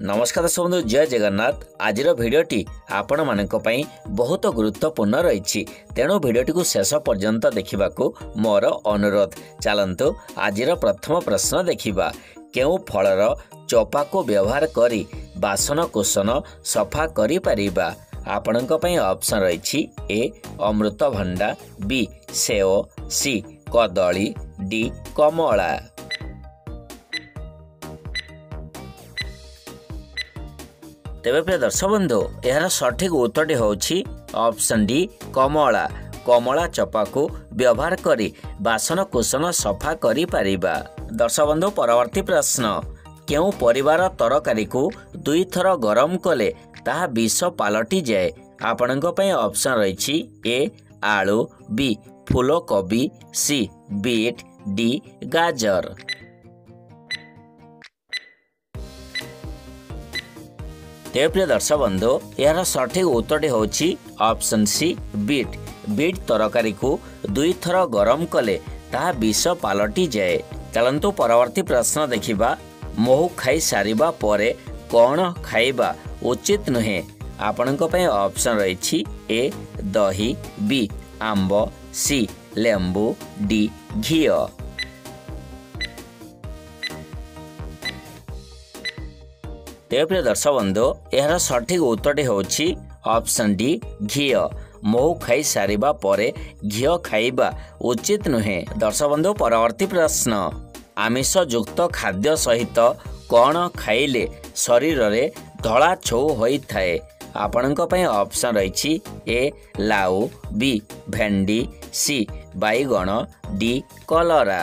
नमस्कार दर्शक बंधु जय जगन्नाथ। आज भिडियोटी आपण मानक पई बहुत गुरुत्वपूर्ण रही तेणु भिडियोटी को शेष पर्यंत देखा मोर अनुरोध। चलतु आज प्रथम प्रश्न देखा केउ फलर चोपा को व्यवहार करी बासन कुसन सफा करि परिबा। आपणक पई ऑप्शन रही ए अमृतभंडा, बी सेओ, सी कदली, डी कमला। तेबे प्रिय दर्शक बंधु यार सठिक उत्तरटी होछि ऑप्शन डी कमला। कमला चोपा को व्यवहार करी बासन कुसन सफा करि परिबा। दर्शक बंधु परवर्ती प्रश्न केउ परिवार तरकारी को दुई थर गरम कले ताहा विष पालटी जाए। आपणक पई ऑप्शन रही ए आलू, बी फूलकोबी, सी बीट, डी गाजर। प्रिय दर्शक बंधु यार सठिक उत्तरटी होछि ऑप्शन सी बीट। बीट तरकारी को दुई थर गरम कले ताहा विष पालटी जाए। चलंतु परवर्ती प्रश्न देखिबा मोहु खाई सारिबा परे कौन खाइबा उचित नुहे। आपणक पई ऑप्शन रही ए दही, बी आंब, सी लेंबू, डी घिओ। प्रिय दर्शक बंधु यार सठिक उत्तरटी होछि ऑप्शन डी घिओ। मोहु खाई सारिबा परे घिओ खाइबा उचित नुहे। दर्शक बंधु परवर्ती प्रश्न आमिष युक्त खाद्य सहित कौन खाइले शरीर रे धला छौ होई थाए। आपणक पई ऑप्शन रही ए लाउ, बी भेंडी, सी बैगण, डी कलरा।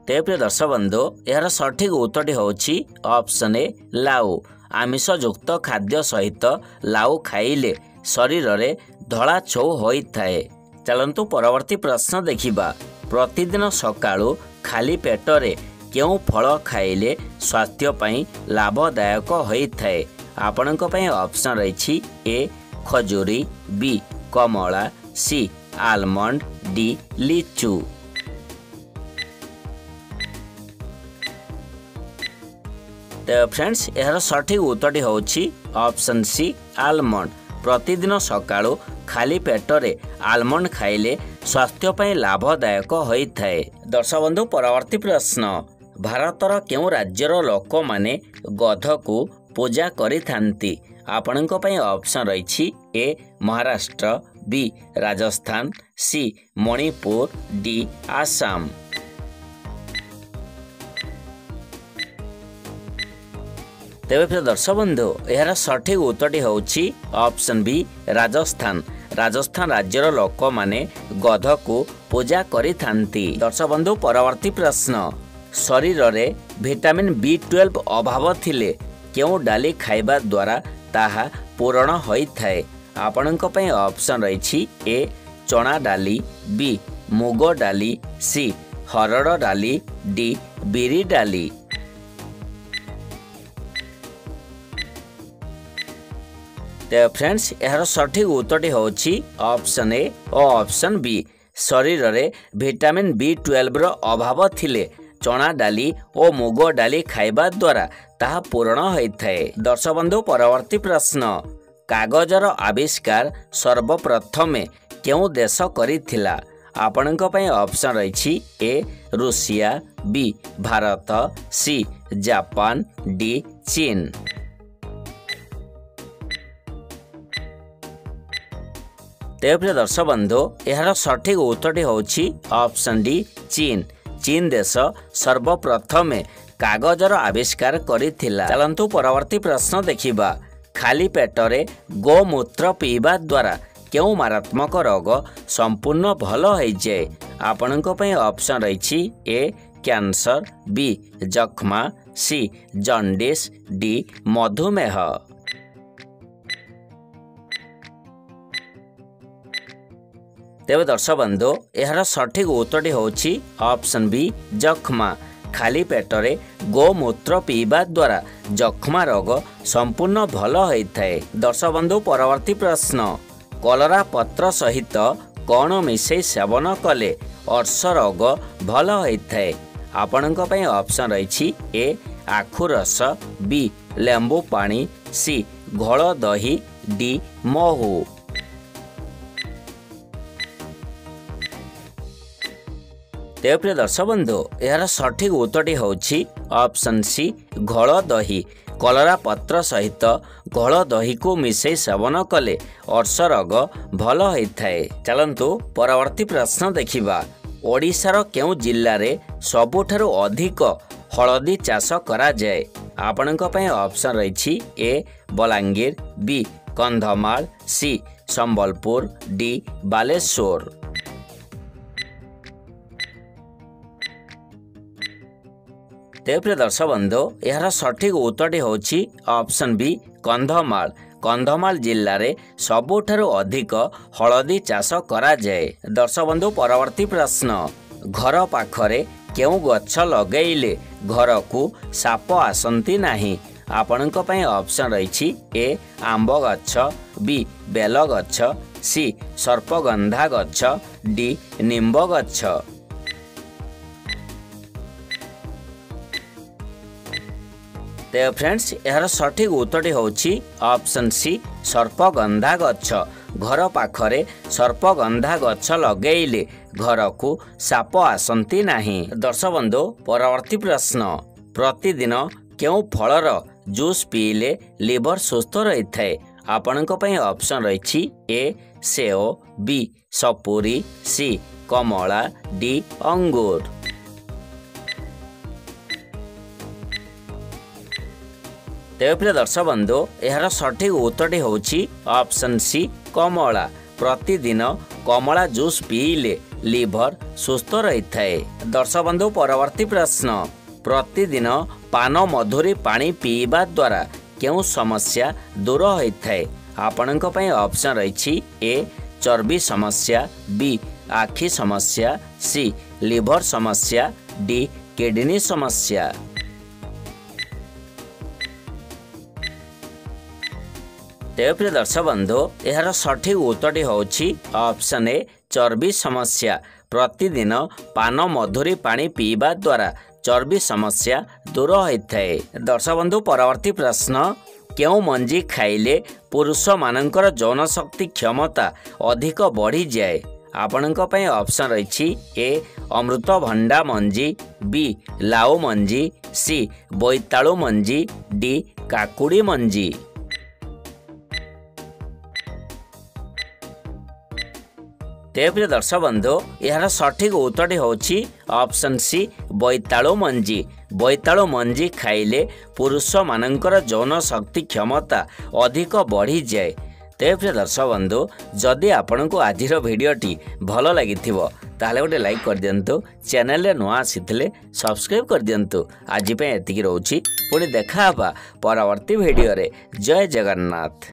प्रिय दर्शक बंधु यार सठिक उत्तरटी होछि ऑप्शन ए लाउ। आमिष युक्त खाद्य सहित लाउ खाइले शरीर रे धला छौ होई थाए। चलंतु परवर्ती प्रश्न देखिबा प्रतिदिन सकाळु खाली पेटरे केउ फल खाइले स्वास्थ्य पई लाभदायक होई थाए। आपणक पई ऑप्शन रही ए खजूरी, बी कमला, सी आलमंड, डी लीचू। तो फ्रेंड्स यार सठिक उत्तरटी होछि ऑप्शन सी आलमंड। प्रतिदिन सकाळु खाली पेटरे आलमंड खाइले स्वास्थ्य पई लाभदायक होई थाए। दर्शक बंधु परवर्ती प्रश्न भारतर केउ राज्यर लोक माने गध को पूजा करिथांती। आपणक पई ऑप्शन रही ए महाराष्ट्र, बी राजस्थान, सी मणिपुर, डी आसाम। तेबे प्रिय दर्शक बंधु यार सठिक उत्तरटी होछि ऑप्शन बी राजस्थान। राजस्थान राज्यर लोक माने गध को पूजा करिथांती। दर्शक बंधु परवर्ती प्रश्न शरीर रे विटामिन B12 अभाव थिले केउ डाली खाइबा द्वारा ताहा पूरण होई थाए। आपणक पई ऑप्शन रही ए चना डाली, बी मुग डाली, सी हरड़ डाली, डी बिरी डाली। फ्रेंड्स यार सठिक उत्तरटी होछि ऑप्शन ए और ऑप्शन बी। शरीर रे विटामिन B12 रो अभाव थिले चना डाली और मुग डाली खाइबा द्वारा ताहा पूर्ण होई थाए। दर्शक बंधु परवर्ती प्रश्न कागजर आविष्कार सर्वप्रथमे केउ देश करिथिला। आपणक पई ऑप्शन रही A Russia, B Bharat, C Japan, D चीन। प्रिय दर्शक बंधु यार सठिक उत्तरटी होछि ऑप्शन डी चीन। चीन देश सर्वप्रथमे कागजर आविष्कार करिथिला। चलंतु परवर्ती प्रश्न देखिबा खाली पेटरे गोमूत्र पीबा द्वारा केउ मारात्मक रोग संपूर्ण भल होई जाए। आपणक पई ऑप्शन रही ए कैंसर, बी जख्मा, सी जॉन्डिस, डी मधुमेह। तेबे दर्शक बंधु यार सठिक उत्तरटी होछि ऑप्शन बी जख्मा। खाली पेटरे गोमूत्र पीबा द्वारा जख्मा रोग संपूर्ण भल होई थाए। दर्शक बंधु परवर्ती प्रश्न कलरा पत्र सहित कौन मिसई सेवन कले अर्श रोग भल होता है। आपणक ऑप्शन रही ए आखु रस, बी लेंबू पानी, सी घोल दही, डी महू। तेज प्रिय दर्शक बंधु यार सठिक उत्तरटी होछि ऑप्शन सी घोल दही। कलरा पत्र सहित घोल दही को मिसई सेवन कले अर्श रोग भल होता है। चलंतु परवर्ती प्रश्न देखिबा। ओडिशार केउ जिल्ला रे सबुठारु अधिक हलदी चाष करा जाए? आपणक पय ऑप्शन रही ए बलांगीर, बी कंधमाल, सी संबलपुर, डी बालेश्वर। तेज प्रिय दर्शक बंधु यार सठिक उत्तरटी होछि ऑप्शन बी कंधमाल। कंधमाल जिल्ला रे सबुठारु अधिक हलदी चाष करा जाए। दर्शक बंधु परवर्ती प्रश्न। घर पाखरे केउ गछ लगेइले घर को साप आसंती नाही? आपणक पय ऑप्शन रही ए आंब गछ, बी बेल गछ, सी सर्पगंधा गछ, डी निंब गछ। तो फ्रेंड्स यार सठिक उत्तरटी होछि ऑप्शन सी सर्पगंधा गछ। घर पाखरे सर्पगंधा गछ लगेइले घर को साप आसंती नाही। दर्शक बंधु परवर्ती प्रश्न। प्रतिदिन केउ फलर जूस पीले लिवर सुस्थ रही है? आपणक पय ऑप्शन रही ए सेओ, बी सपुरी, सी कमला, डी अंगूर। तेज प्रिय दर्शक बंधु यार सठिक उत्तरटी होछि ऑप्शन सी कमला। प्रतिदिन कमला जूस पीले लिवर सुस्थ रही है। दर्शक बंधु परवर्ती प्रश्न। प्रतिदिन पान मधुरी पानी पीवा द्वारा केउ समस्या दूर होता है? आपणक पय ऑप्शन रही ए चर्बी समस्या, बी आखि समस्या, सी लिवर समस्या, डी किडनी समस्या। तेज प्रिय दर्शक बंधु यार सठिक उत्तरटी होछि ऑप्शन ए चर्बी समस्या। प्रतिदिन पान मधुरी पानी पीवा द्वारा चर्बी समस्या दूर होता है। दर्शक बंधु परवर्ती प्रश्न। केउ मंजी खाइले पुरुष मानकर यौन शक्ति क्षमता अधिक बढ़ी जाए? आपणक पय ऑप्शन रही ए अमृतभंडा मंजी, बी लाउ मंजी, सी बोईतालु मंजी, डी काकुड़ी मंजी। तेज प्रिय दर्शक बंधु यार सठिक उत्तरटी होछि ऑप्शन सी बोईतालु मंजी। बोईतालु मंजी खाइले पुरुष मानकर यौन शक्ति क्षमता अधिक बढ़ी जाए। तेज प्रिय दर्शक बंधु जदि आपन को आजिर भिडियोटी भल लगी ताहले गोटे लाइक कर दियंतु। चैनल रे नुआ आसीथिले सब्सक्राइब कर दियंतु। आज पे एतिकी रहउछि पुणी देखा हबा परवर्ती भिडियो रे। जय जगन्नाथ।